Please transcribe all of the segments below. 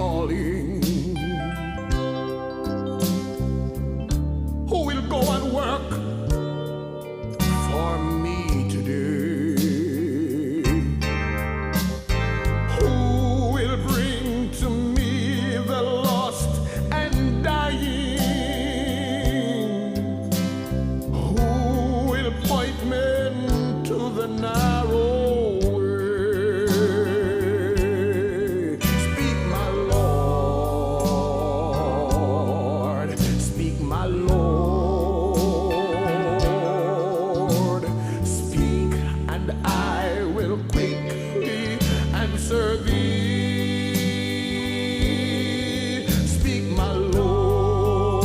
calling. Who will go and work for me today? Who will bring to me the lost and dying? Who will point men to the narrow way? Speak, my Lord. Speak, my Lord. Speak, and I will quickly answer thee. Speak, my Lord.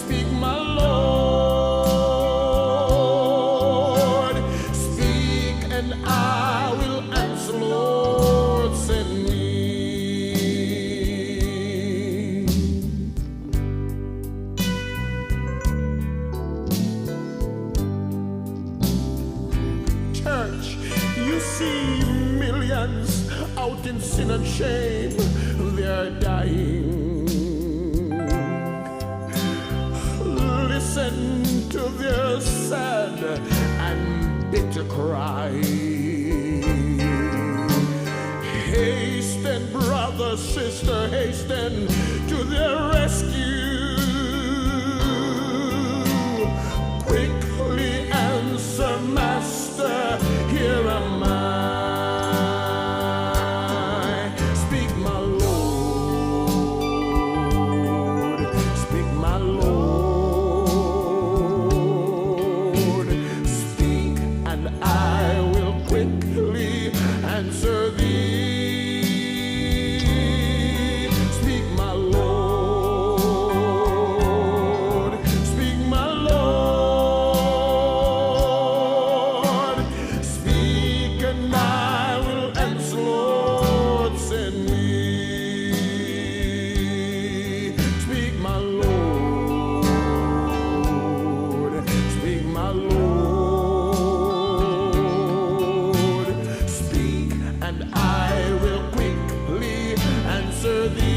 Speak, my Lord. Speak, and I will answer, Lord, send me. Church, you see millions out in sin and shame, they're dying. Listen to their sad and bitter cry. Hasten, brother, sister, hasten to their rescue. Quickly answer, Master, here am I. Speak, my Lord. Speak, my Lord. Speak, and I will quickly answer thee. Speak, my Lord. Speak, my Lord. Speak, and I will answer, Lord, send me. Speak, my Lord. Speak, my Lord. Speak, and I will quickly answer thee.